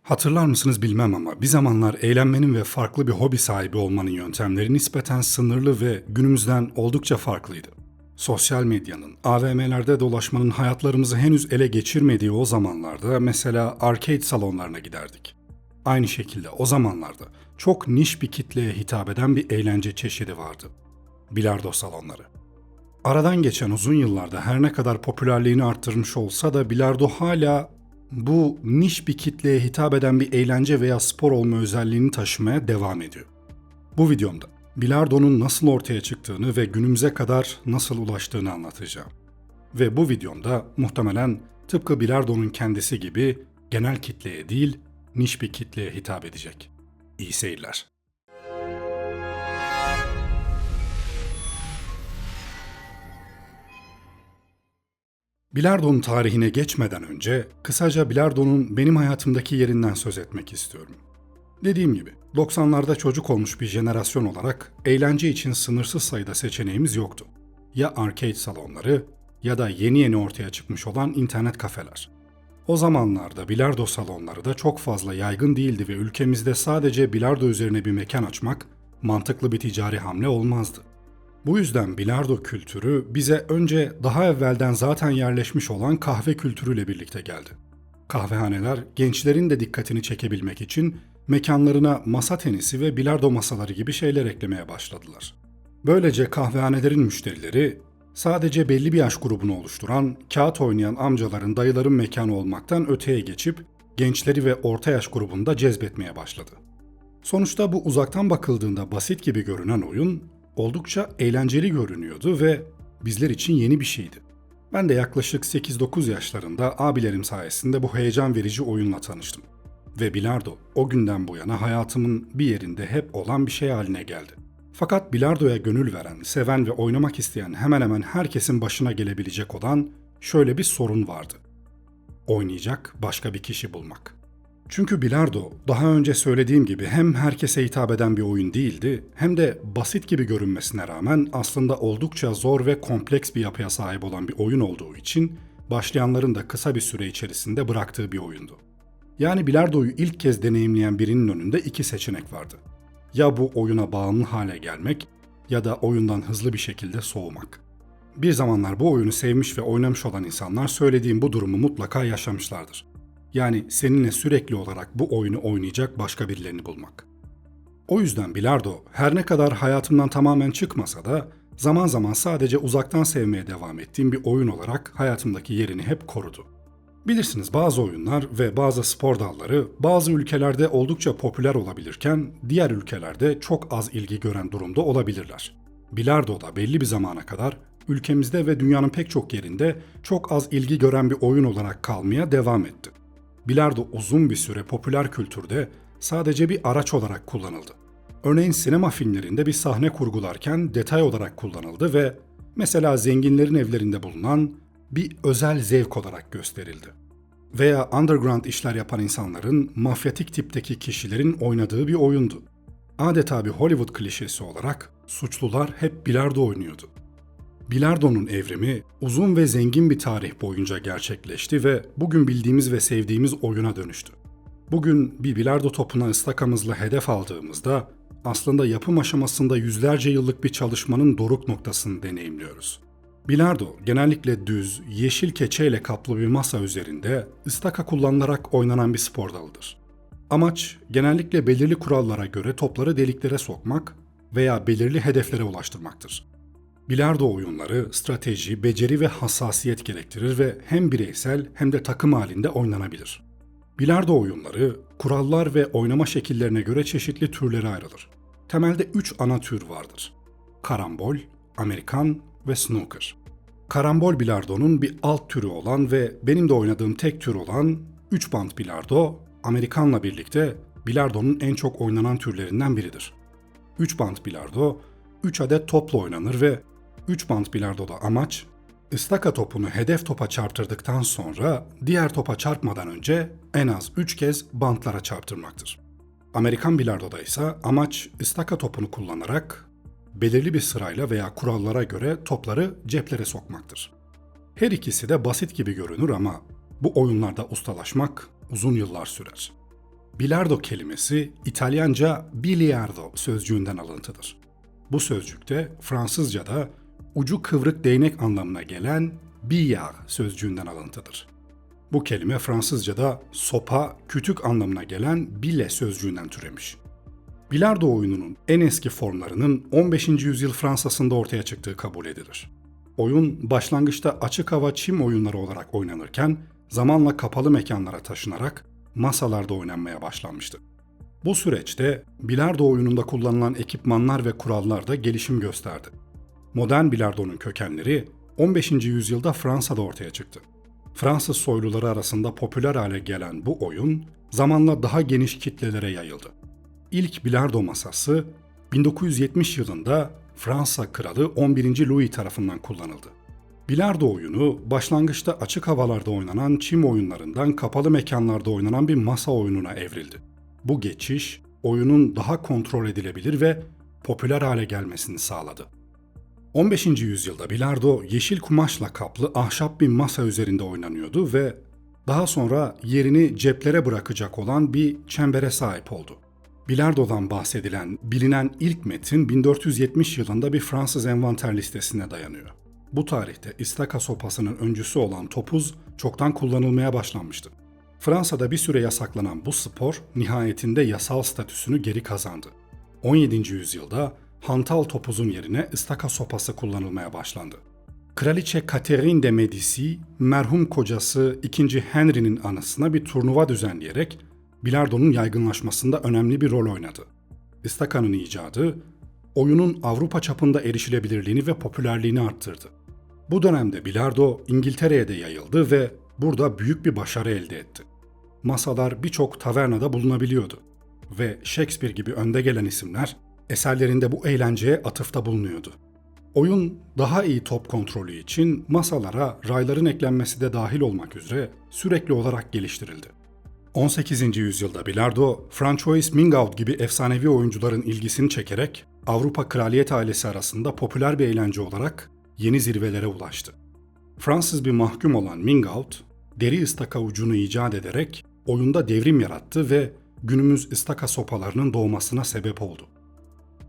Hatırlar mısınız bilmem ama bir zamanlar eğlenmenin ve farklı bir hobi sahibi olmanın yöntemleri nispeten sınırlı ve günümüzden oldukça farklıydı. Sosyal medyanın, AVM'lerde dolaşmanın hayatlarımızı henüz ele geçirmediği o zamanlarda mesela arcade salonlarına giderdik. Aynı şekilde o zamanlarda çok niş bir kitleye hitap eden bir eğlence çeşidi vardı. Bilardo salonları. Aradan geçen uzun yıllarda her ne kadar popülerliğini arttırmış olsa da bilardo hala bu niş bir kitleye hitap eden bir eğlence veya spor olma özelliğini taşımaya devam ediyor. Bu videomda bilardonun nasıl ortaya çıktığını ve günümüze kadar nasıl ulaştığını anlatacağım. Ve bu videomda muhtemelen tıpkı bilardonun kendisi gibi genel kitleye değil, niş bir kitleye hitap edecek. İyi seyirler. Bilardonun tarihine geçmeden önce kısaca bilardonun benim hayatımdaki yerinden söz etmek istiyorum. Dediğim gibi 90'larda çocuk olmuş bir jenerasyon olarak eğlence için sınırsız sayıda seçeneğimiz yoktu. Ya arcade salonları ya da yeni ortaya çıkmış olan internet kafeler. O zamanlarda bilardo salonları da çok fazla yaygın değildi ve ülkemizde sadece bilardo üzerine bir mekan açmak mantıklı bir ticari hamle olmazdı. Bu yüzden bilardo kültürü bize önce daha evvelden zaten yerleşmiş olan kahve kültürüyle birlikte geldi. Kahvehaneler gençlerin de dikkatini çekebilmek için mekanlarına masa tenisi ve bilardo masaları gibi şeyler eklemeye başladılar. Böylece kahvehanelerin müşterileri sadece belli bir yaş grubunu oluşturan, kağıt oynayan amcaların, dayıların mekanı olmaktan öteye geçip gençleri ve orta yaş grubunu da cezbetmeye başladı. Sonuçta bu uzaktan bakıldığında basit gibi görünen oyun oldukça eğlenceli görünüyordu ve bizler için yeni bir şeydi. Ben de yaklaşık 8-9 yaşlarında abilerim sayesinde bu heyecan verici oyunla tanıştım. Ve bilardo o günden bu yana hayatımın bir yerinde hep olan bir şey haline geldi. Fakat bilardoya gönül veren, seven ve oynamak isteyen hemen hemen herkesin başına gelebilecek olan şöyle bir sorun vardı. Oynayacak başka bir kişi bulmak. Çünkü bilardo daha önce söylediğim gibi hem herkese hitap eden bir oyun değildi hem de basit gibi görünmesine rağmen aslında oldukça zor ve kompleks bir yapıya sahip olan bir oyun olduğu için başlayanların da kısa bir süre içerisinde bıraktığı bir oyundu. Yani bilardoyu ilk kez deneyimleyen birinin önünde iki seçenek vardı. Ya bu oyuna bağımlı hale gelmek ya da oyundan hızlı bir şekilde soğumak. Bir zamanlar bu oyunu sevmiş ve oynamış olan insanlar söylediğim bu durumu mutlaka yaşamışlardır. Yani seninle sürekli olarak bu oyunu oynayacak başka birilerini bulmak. O yüzden bilardo her ne kadar hayatımdan tamamen çıkmasa da zaman zaman sadece uzaktan sevmeye devam ettiğim bir oyun olarak hayatımdaki yerini hep korudu. Bilirsiniz bazı oyunlar ve bazı spor dalları bazı ülkelerde oldukça popüler olabilirken diğer ülkelerde çok az ilgi gören durumda olabilirler. Bilardo da belli bir zamana kadar ülkemizde ve dünyanın pek çok yerinde çok az ilgi gören bir oyun olarak kalmaya devam etti. Bilardo uzun bir süre popüler kültürde sadece bir araç olarak kullanıldı. Örneğin sinema filmlerinde bir sahne kurgularken detay olarak kullanıldı ve mesela zenginlerin evlerinde bulunan bir özel zevk olarak gösterildi. Veya underground işler yapan insanların mafyatik tipteki kişilerin oynadığı bir oyundu. Adeta bir Hollywood klişesi olarak suçlular hep bilardo oynuyordu. Bilardonun evrimi uzun ve zengin bir tarih boyunca gerçekleşti ve bugün bildiğimiz ve sevdiğimiz oyuna dönüştü. Bugün bir bilardo topuna ıstakamızla hedef aldığımızda aslında yapım aşamasında yüzlerce yıllık bir çalışmanın doruk noktasını deneyimliyoruz. Bilardo genellikle düz, yeşil keçeyle kaplı bir masa üzerinde ıstaka kullanılarak oynanan bir spor dalıdır. Amaç genellikle belirli kurallara göre topları deliklere sokmak veya belirli hedeflere ulaştırmaktır. Bilardo oyunları strateji, beceri ve hassasiyet gerektirir ve hem bireysel hem de takım halinde oynanabilir. Bilardo oyunları, kurallar ve oynama şekillerine göre çeşitli türlere ayrılır. Temelde 3 ana tür vardır. Karambol, Amerikan ve snooker. Karambol bilardonun bir alt türü olan ve benim de oynadığım tek tür olan 3 bant bilardo, Amerikanla birlikte bilardonun en çok oynanan türlerinden biridir. 3 bant bilardo, 3 adet topla oynanır ve 3 bant bilardoda amaç, ıstaka topunu hedef topa çarptırdıktan sonra diğer topa çarpmadan önce en az 3 kez bantlara çarptırmaktır. Amerikan bilardoda ise amaç ıstaka topunu kullanarak belirli bir sırayla veya kurallara göre topları ceplere sokmaktır. Her ikisi de basit gibi görünür ama bu oyunlarda ustalaşmak uzun yıllar sürer. Bilardo kelimesi İtalyanca biliardo sözcüğünden alıntıdır. Bu sözcükte Fransızca'da ucu kıvrık değnek anlamına gelen billard sözcüğünden alıntıdır. Bu kelime Fransızca'da sopa, kütük anlamına gelen bille sözcüğünden türemiş. Bilardo oyununun en eski formlarının 15. yüzyıl Fransa'sında ortaya çıktığı kabul edilir. Oyun başlangıçta açık hava çim oyunları olarak oynanırken zamanla kapalı mekanlara taşınarak masalarda oynanmaya başlanmıştı. Bu süreçte bilardo oyununda kullanılan ekipmanlar ve kurallar da gelişim gösterdi. Modern bilardonun kökenleri 15. yüzyılda Fransa'da ortaya çıktı. Fransız soyluları arasında popüler hale gelen bu oyun zamanla daha geniş kitlelere yayıldı. İlk bilardo masası 1970 yılında Fransa Kralı 11. Louis tarafından kullanıldı. Bilardo oyunu başlangıçta açık havalarda oynanan çim oyunlarından kapalı mekanlarda oynanan bir masa oyununa evrildi. Bu geçiş oyunun daha kontrol edilebilir ve popüler hale gelmesini sağladı. 15. yüzyılda bilardo yeşil kumaşla kaplı ahşap bir masa üzerinde oynanıyordu ve daha sonra yerini ceplere bırakacak olan bir çembere sahip oldu. Bilardo'dan bahsedilen bilinen ilk metin 1470 yılında bir Fransız envanter listesine dayanıyor. Bu tarihte istaka sopasının öncüsü olan topuz çoktan kullanılmaya başlanmıştı. Fransa'da bir süre yasaklanan bu spor nihayetinde yasal statüsünü geri kazandı. 17. yüzyılda hantal topuzun yerine ıstaka sopası kullanılmaya başlandı. Kraliçe Catherine de Medici, merhum kocası 2. Henry'nin anısına bir turnuva düzenleyerek bilardonun yaygınlaşmasında önemli bir rol oynadı. İstakanın icadı, oyunun Avrupa çapında erişilebilirliğini ve popülerliğini arttırdı. Bu dönemde bilardo İngiltere'ye de yayıldı ve burada büyük bir başarı elde etti. Masalar birçok tavernada bulunabiliyordu ve Shakespeare gibi önde gelen isimler eserlerinde bu eğlenceye atıfta bulunuyordu. Oyun daha iyi top kontrolü için masalara rayların eklenmesi de dahil olmak üzere sürekli olarak geliştirildi. 18. yüzyılda bilardo, Francois Mingaud gibi efsanevi oyuncuların ilgisini çekerek Avrupa kraliyet ailesi arasında popüler bir eğlence olarak yeni zirvelere ulaştı. Fransız bir mahkum olan Mingaud, deri ıstaka ucunu icat ederek oyunda devrim yarattı ve günümüz ıstaka sopalarının doğmasına sebep oldu.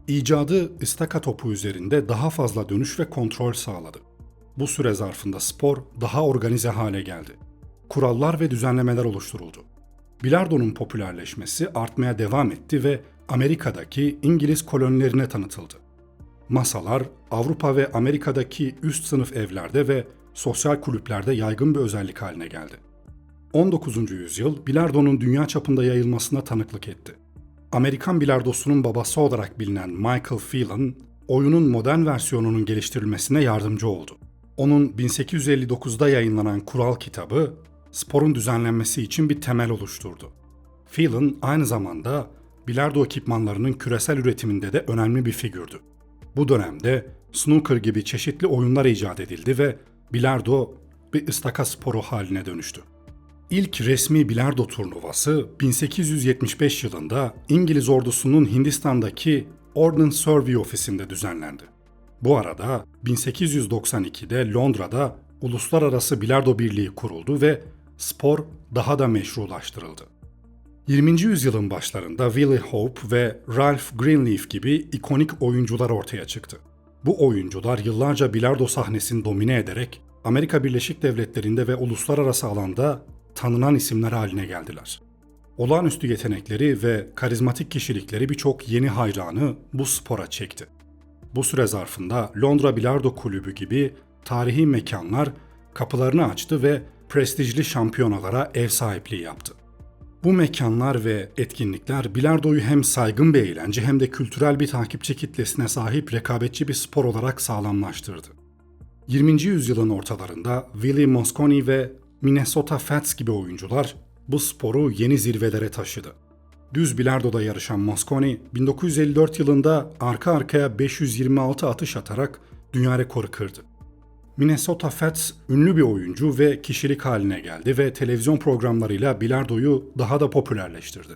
İcadı ıstaka topu üzerinde daha fazla dönüş ve kontrol sağladı. Bu süre zarfında spor daha organize hale geldi. Kurallar ve düzenlemeler oluşturuldu. Bilardonun popülerleşmesi artmaya devam etti ve Amerika'daki İngiliz kolonilerine tanıtıldı. Masalar Avrupa ve Amerika'daki üst sınıf evlerde ve sosyal kulüplerde yaygın bir özellik haline geldi. 19. yüzyıl bilardonun dünya çapında yayılmasına tanıklık etti. Amerikan bilardosunun babası olarak bilinen Michael Phelan, oyunun modern versiyonunun geliştirilmesine yardımcı oldu. Onun 1859'da yayınlanan kural kitabı, sporun düzenlenmesi için bir temel oluşturdu. Phelan aynı zamanda bilardo ekipmanlarının küresel üretiminde de önemli bir figürdü. Bu dönemde snooker gibi çeşitli oyunlar icat edildi ve bilardo bir ıstaka sporu haline dönüştü. İlk resmi bilardo turnuvası 1875 yılında İngiliz ordusunun Hindistan'daki Ordnance Survey ofisinde düzenlendi. Bu arada 1892'de Londra'da Uluslararası Bilardo Birliği kuruldu ve spor daha da meşrulaştırıldı. 20. yüzyılın başlarında Willie Hope ve Ralph Greenleaf gibi ikonik oyuncular ortaya çıktı. Bu oyuncular yıllarca bilardo sahnesini domine ederek Amerika Birleşik Devletleri'nde ve uluslararası alanda tanınan isimler haline geldiler. Olağanüstü yetenekleri ve karizmatik kişilikleri birçok yeni hayranı bu spora çekti. Bu süre zarfında Londra Bilardo Kulübü gibi tarihi mekanlar kapılarını açtı ve prestijli şampiyonalara ev sahipliği yaptı. Bu mekanlar ve etkinlikler bilardoyu hem saygın bir eğlence hem de kültürel bir takipçi kitlesine sahip rekabetçi bir spor olarak sağlamlaştırdı. 20. yüzyılın ortalarında Willie Mosconi ve Minnesota Fats gibi oyuncular bu sporu yeni zirvelere taşıdı. Düz bilardoda yarışan Mosconi, 1954 yılında arka arkaya 526 atış atarak dünya rekoru kırdı. Minnesota Fats ünlü bir oyuncu ve kişilik haline geldi ve televizyon programlarıyla bilardoyu daha da popülerleştirdi.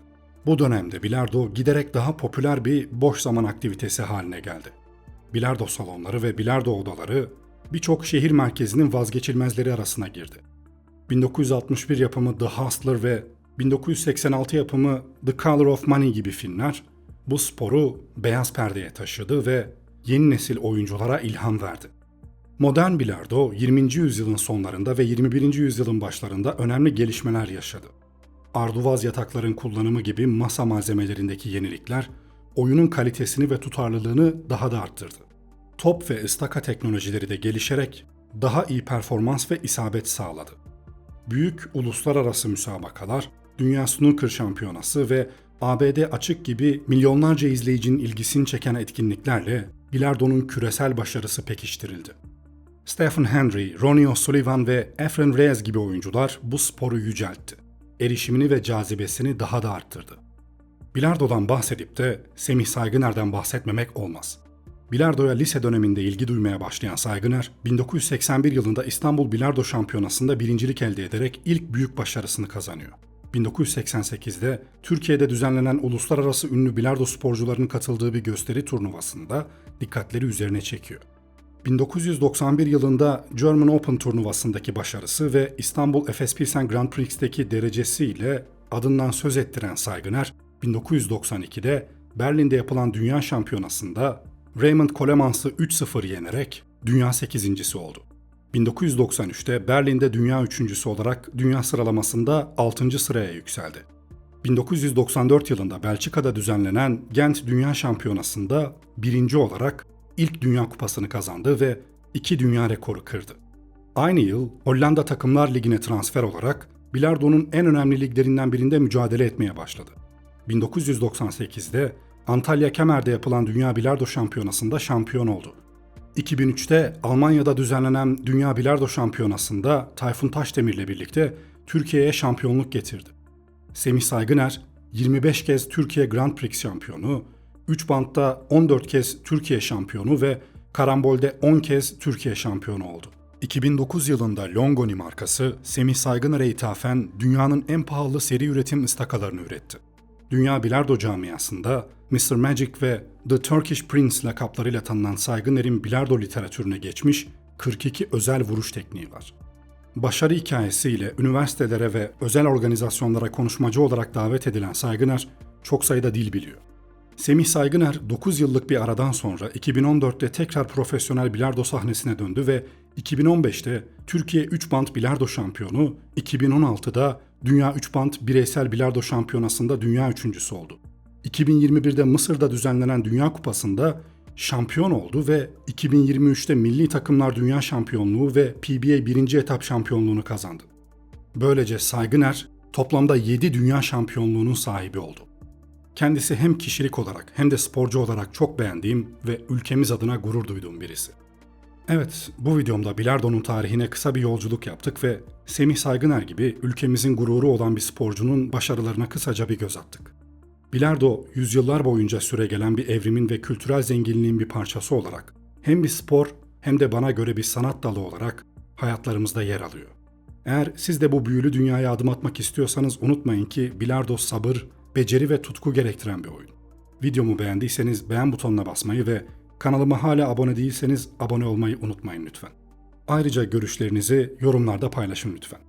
Bu dönemde bilardo giderek daha popüler bir boş zaman aktivitesi haline geldi. Bilardo salonları ve bilardo odaları birçok şehir merkezinin vazgeçilmezleri arasına girdi. 1961 yapımı The Hustler ve 1986 yapımı The Color of Money gibi filmler bu sporu beyaz perdeye taşıdı ve yeni nesil oyunculara ilham verdi. Modern bilardo 20. yüzyılın sonlarında ve 21. yüzyılın başlarında önemli gelişmeler yaşadı. Arduvaz yatakların kullanımı gibi masa malzemelerindeki yenilikler oyunun kalitesini ve tutarlılığını daha da arttırdı. Top ve ıstaka teknolojileri de gelişerek daha iyi performans ve isabet sağladı. Büyük uluslararası müsabakalar, Dünya Snooker Şampiyonası ve ABD Açık gibi milyonlarca izleyicinin ilgisini çeken etkinliklerle bilardonun küresel başarısı pekiştirildi. Stephen Hendry, Ronnie O'Sullivan ve Efren Reyes gibi oyuncular bu sporu yüceltti. Erişimini ve cazibesini daha da arttırdı. Bilardodan bahsedip de Semih Saygıner'den bahsetmemek olmaz. Bilardoya lise döneminde ilgi duymaya başlayan Saygıner, 1981 yılında İstanbul Bilardo Şampiyonası'nda birincilik elde ederek ilk büyük başarısını kazanıyor. 1988'de Türkiye'de düzenlenen uluslararası ünlü bilardo sporcularının katıldığı bir gösteri turnuvasında dikkatleri üzerine çekiyor. 1991 yılında German Open turnuvasındaki başarısı ve İstanbul Efes Pilsen Grand Prix'teki derecesiyle adından söz ettiren Saygıner, 1992'de Berlin'de yapılan Dünya Şampiyonası'nda Raymond Colemans'ı 3-0 yenerek dünya 8.'si oldu. 1993'te Berlin'de dünya 3.'sü olarak dünya sıralamasında 6. sıraya yükseldi. 1994 yılında Belçika'da düzenlenen Gent Dünya Şampiyonası'nda 1. olarak ilk Dünya Kupası'nı kazandı ve 2 dünya rekoru kırdı. Aynı yıl Hollanda Takımlar Ligi'ne transfer olarak bilardonun en önemli liglerinden birinde mücadele etmeye başladı. 1998'de Antalya Kemer'de yapılan Dünya Bilardo Şampiyonası'nda şampiyon oldu. 2003'te Almanya'da düzenlenen Dünya Bilardo Şampiyonası'nda Tayfun Taşdemir'le birlikte Türkiye'ye şampiyonluk getirdi. Semih Saygıner 25 kez Türkiye Grand Prix şampiyonu, 3 bantta 14 kez Türkiye şampiyonu ve karambolde 10 kez Türkiye şampiyonu oldu. 2009 yılında Longoni markası Semih Saygıner'e ithafen dünyanın en pahalı seri üretim ıstakalarını üretti. Dünya bilardo camiasında Mr. Magic ve The Turkish Prince lakaplarıyla tanınan Saygıner'in bilardo literatürüne geçmiş 42 özel vuruş tekniği var. Başarı hikayesiyle üniversitelere ve özel organizasyonlara konuşmacı olarak davet edilen Saygıner çok sayıda dil biliyor. Semih Saygıner 9 yıllık bir aradan sonra 2014'te tekrar profesyonel bilardo sahnesine döndü ve 2015'te Türkiye 3 bant bilardo şampiyonu, 2016'da Dünya 3 bant bireysel bilardo şampiyonasında dünya 3.'sü oldu. 2021'de Mısır'da düzenlenen Dünya Kupası'nda şampiyon oldu ve 2023'te Milli Takımlar Dünya Şampiyonluğu ve PBA 1. etap şampiyonluğunu kazandı. Böylece Saygıner toplamda 7 dünya şampiyonluğunun sahibi oldu. Kendisi hem kişilik olarak hem de sporcu olarak çok beğendiğim ve ülkemiz adına gurur duyduğum birisi. Evet, bu videomda bilardonun tarihine kısa bir yolculuk yaptık ve Semih Saygıner gibi ülkemizin gururu olan bir sporcunun başarılarına kısaca bir göz attık. Bilardo, yüzyıllar boyunca süregelen bir evrimin ve kültürel zenginliğin bir parçası olarak hem bir spor hem de bana göre bir sanat dalı olarak hayatlarımızda yer alıyor. Eğer siz de bu büyülü dünyaya adım atmak istiyorsanız unutmayın ki bilardo sabır, beceri ve tutku gerektiren bir oyun. Videomu beğendiyseniz beğen butonuna basmayı ve kanalıma hala abone değilseniz abone olmayı unutmayın lütfen. Ayrıca görüşlerinizi yorumlarda paylaşın lütfen.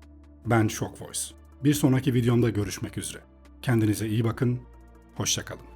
Ben Shock Voice. Bir sonraki videomda görüşmek üzere. Kendinize iyi bakın, hoşça kalın.